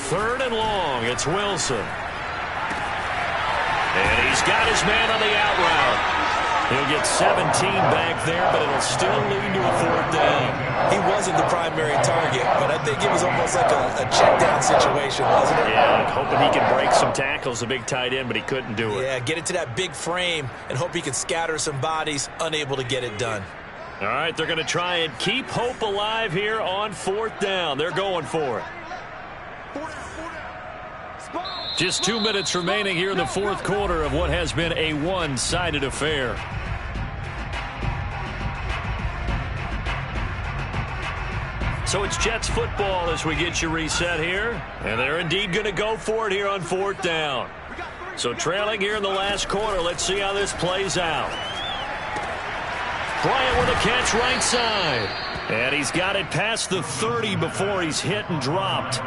Third and long, it's Wilson. And he's got his man on the out route. He'll get 17 back there, but it'll still lead to a fourth down. He wasn't the primary target, but I think it was almost like a check down situation, wasn't it? Yeah, hoping he can break some tackles, a big tight end, but he couldn't do it. Yeah, get it to that big frame and hope he can scatter some bodies, unable to get it done. All right, they're going to try and keep hope alive here on fourth down. They're going for it. Just 2 minutes remaining here in the fourth quarter of what has been a one-sided affair. So it's Jets football as we get you reset here. And they're indeed going to go for it here on fourth down. So trailing here in the last quarter, let's see how this plays out. Bryant with a catch right side. And he's got it past the 30 before he's hit and dropped.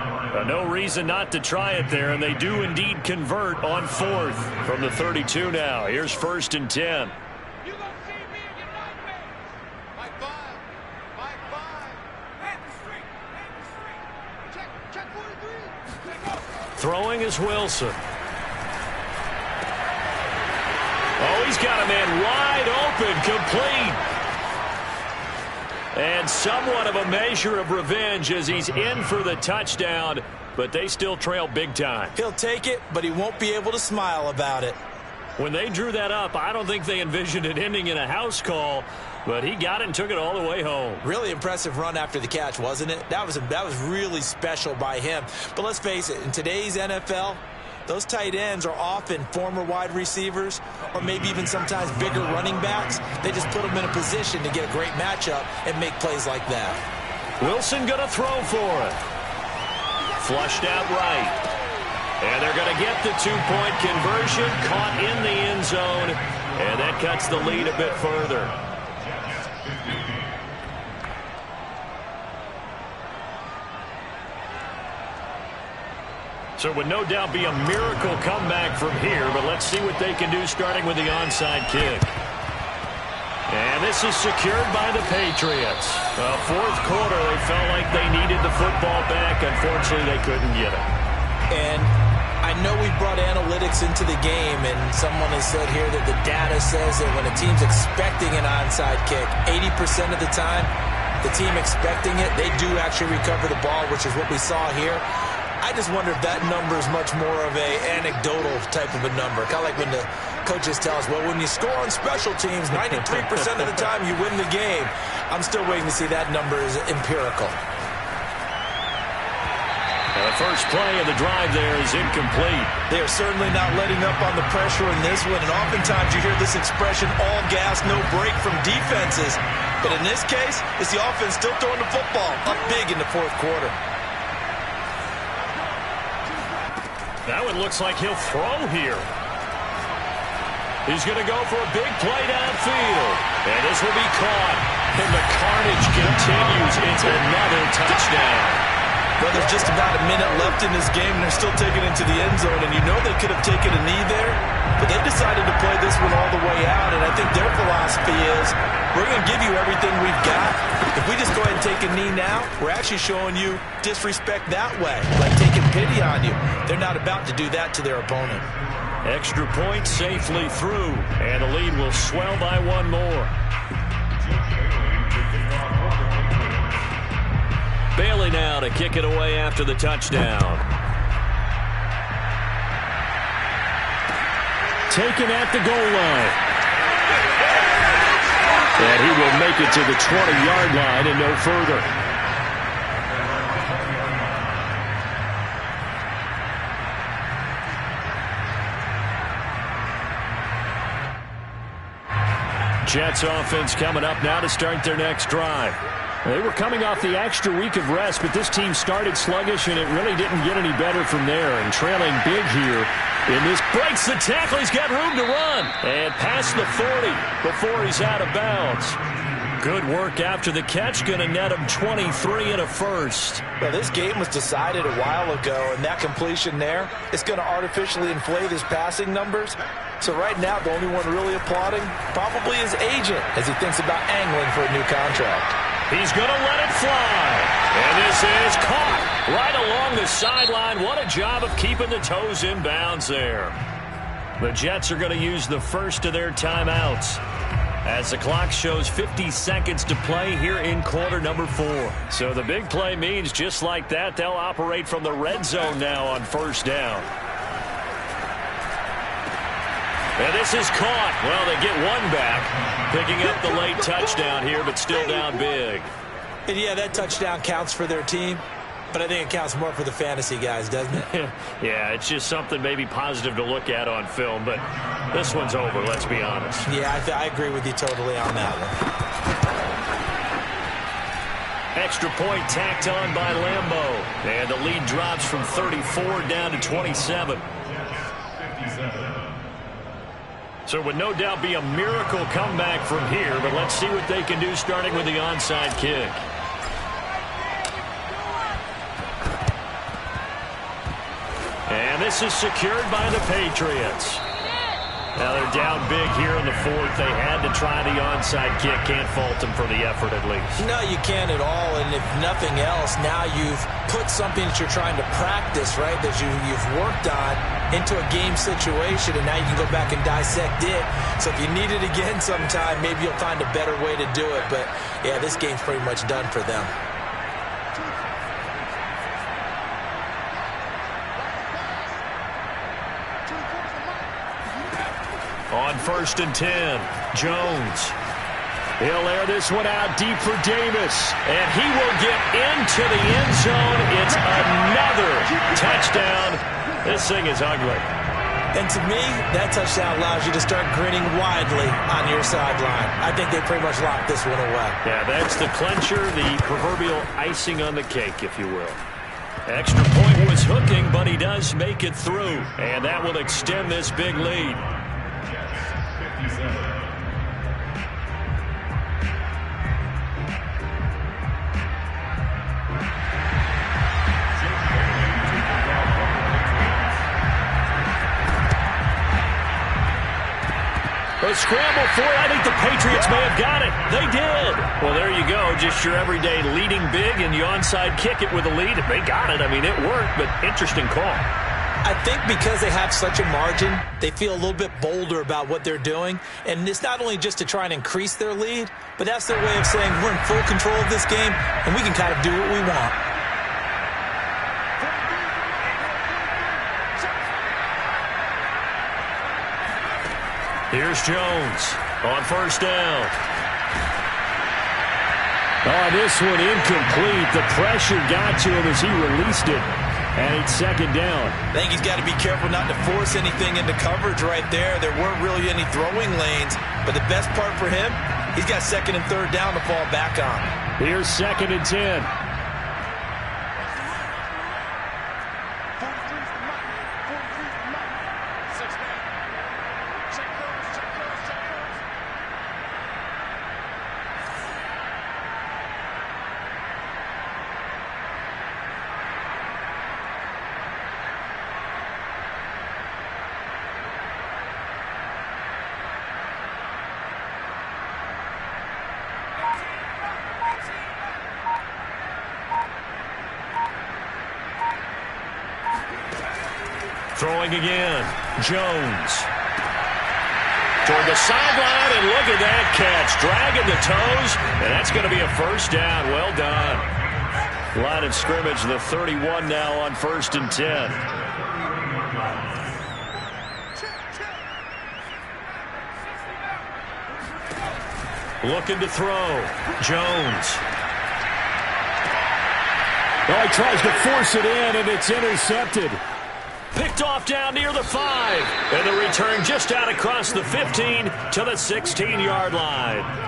No reason not to try it there, and they do indeed convert on fourth from the 32 now. Here's first and 10. You gonna see me and you like me. Mike 5. Mike 5. Man the street. Man the street. Check 43. Throwing is Wilson. Oh, he's got a man wide open, complete. And somewhat of a measure of revenge as he's in for the touchdown, but they still trail big time. He'll take it, but he won't be able to smile about it. When they drew that up, I don't think they envisioned it ending in a house call, but he got it and took it all the way home. Really impressive run after the catch, wasn't it? That was really special by him. But let's face it, in today's NFL, those tight ends are often former wide receivers or maybe even sometimes bigger running backs. They just put them in a position to get a great matchup and make plays like that. Wilson going to throw for it. Flushed out right. And they're going to get the two-point conversion, caught in the end zone, and that cuts the lead a bit further. So it would no doubt be a miracle comeback from here, but let's see what they can do starting with the onside kick. And this is secured by the Patriots. Fourth quarter, they felt like they needed the football back. Unfortunately, they couldn't get it. And I know we brought analytics into the game, and someone has said here that the data says that when a team's expecting an onside kick, 80% of the time, the team expecting it, they do actually recover the ball, which is what we saw here. I just wonder if that number is much more of a anecdotal type of a number. Kind of like when the coaches tell us, well, when you score on special teams, 93% of the time you win the game. I'm still waiting to see that number is empirical. The first play of the drive there is incomplete. They are certainly not letting up on the pressure in this one, and oftentimes you hear this expression, all gas, no break from defenses. But in this case, it's the offense still throwing the football up big in the fourth quarter. Now it looks like he'll throw here. He's going to go for a big play downfield. And this will be caught. And the carnage continues. It's another touchdown. Well, there's just about a minute left in this game, and they're still taking it to the end zone. And you know they could have taken a knee there, but they decided to play this one all the way out. And I think their philosophy is, we're going to give you everything we've got. If we just go ahead and take a knee now, we're actually showing you disrespect that way, like taking pity on you. They're not about to do that to their opponent. Extra point safely through, and the lead will swell by one more. Bailey now to kick it away after the touchdown. Taken at the goal line. And he will make it to the 20-yard line and no further. Jets offense coming up now to start their next drive. They were coming off the extra week of rest, but this team started sluggish, and it really didn't get any better from there. And trailing big here in this. Breaks the tackle. He's got room to run. And past the 40 before he's out of bounds. Good work after the catch. Going to net him 23 and a first. Well, this game was decided a while ago, and that completion there is going to artificially inflate his passing numbers. So right now, the only one really applauding probably his agent as he thinks about angling for a new contract. He's going to let it fly. And this is caught right along the sideline. What a job of keeping the toes in bounds there. The Jets are going to use the first of their timeouts as the clock shows 50 seconds to play here in quarter number 4. So the big play means just like that, they'll operate from the red zone now on first down. And this is caught. Well, they get one back, picking up the late touchdown here, but still down big. And yeah, that touchdown counts for their team, but I think it counts more for the fantasy guys, doesn't it? Yeah, it's just something maybe positive to look at on film, but this one's over, let's be honest. Yeah, I agree with you totally on that one. Extra point tacked on by Lambeau. And the lead drops from 34 down to 27. So it would no doubt be a miracle comeback from here, but let's see what they can do starting with the onside kick. And this is secured by the Patriots. Now they're down big here in the 4th. They had to try the onside kick. Can't fault them for the effort at least. No, you can't at all. And if nothing else, now you've put something that you're trying to practice, right, that you've worked on into a game situation, and now you can go back and dissect it. So if you need it again sometime, maybe you'll find a better way to do it. But, yeah, this game's pretty much done for them. On 1st and 10, Jones. He'll air this one out deep for Davis. And he will get into the end zone. It's another touchdown. This thing is ugly. And to me, that touchdown allows you to start grinning widely on your sideline. I think they pretty much locked this one away. Yeah, that's the clincher, the proverbial icing on the cake, if you will. Extra point was hooking, but he does make it through. And that will extend this big lead. A scramble for it. I think the Patriots may have got it. They did. Well, there you go. Just your everyday leading big, and you onside kick it with a lead. If they got it, I mean, it worked, but interesting call. I think because they have such a margin, they feel a little bit bolder about what they're doing. And it's not only just to try and increase their lead, but that's their way of saying we're in full control of this game, and we can kind of do what we want. Here's Jones on first down. Oh, this one incomplete. The pressure got to him as he released it. And it's second down. I think he's got to be careful not to force anything into coverage right there. There weren't really any throwing lanes. But the best part for him, he's got 2nd and 3rd down to fall back on. Here's 2nd and 10. Throwing again, Jones. Toward the sideline, and look at that catch. Dragging the toes, and that's going to be a first down. Well done. Line of scrimmage, the 31 now on 1st and 10. Looking to throw, Jones. Oh, he tries to force it in, and it's intercepted. Picked off down near the 5. And the return just out across the 15 to the 16-yard line.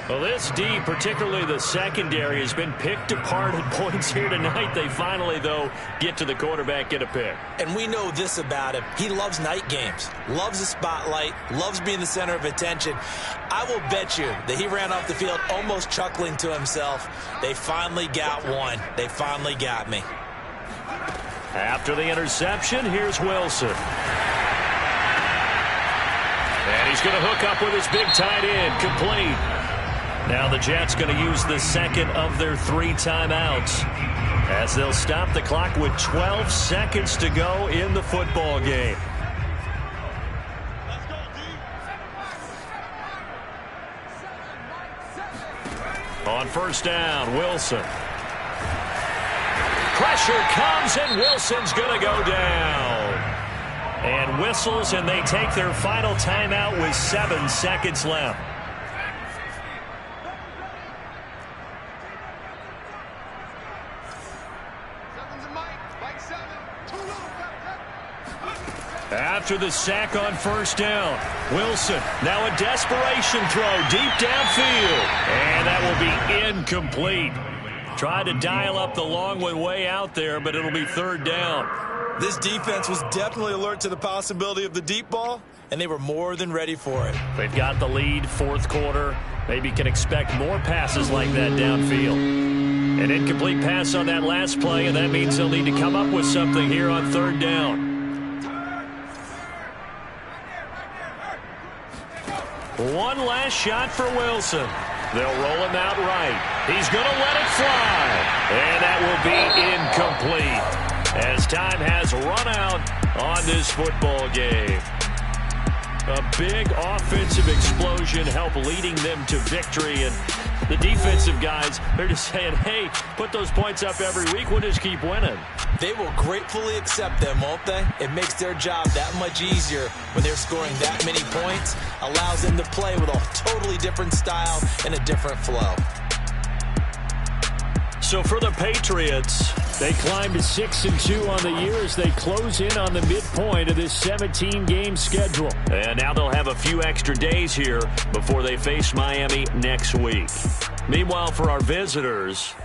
Well, this D, particularly the secondary, has been picked apart at points here tonight. They finally, though, get to the quarterback, get a pick. And we know this about him. He loves night games, loves the spotlight, loves being the center of attention. I will bet you that he ran off the field almost chuckling to himself. They finally got one. They finally got me. After the interception, here's Wilson. And he's going to hook up with his big tight end, complete. Now the Jets going to use the second of their 3 timeouts as they'll stop the clock with 12 seconds to go in the football game. On first down, Wilson. Pressure comes, and Wilson's going to go down. And whistles, and they take their final timeout with 7 seconds left. After the sack on first down, Wilson now a desperation throw deep downfield, and that will be incomplete. Tried to dial up the long one way out there, but it'll be third down. This defense was definitely alert to the possibility of the deep ball, and they were more than ready for it. They've got the lead, fourth quarter. Maybe can expect more passes like that downfield. An incomplete pass on that last play, and that means they'll need to come up with something here on third down. One last shot for Wilson. They'll roll him out right. He's going to let it fly. And that will be incomplete as time has run out on this football game. A big offensive explosion helped leading them to victory. And the defensive guys, they're just saying, hey, put those points up every week. We'll just keep winning. They will gratefully accept them, won't they? It makes their job that much easier when they're scoring that many points. Allows them to play with a totally different style and a different flow. So for the Patriots, they climb to 6-2 on the year as they close in on the midpoint of this 17-game schedule. And now they'll have a few extra days here before they face Miami next week. Meanwhile, for our visitors,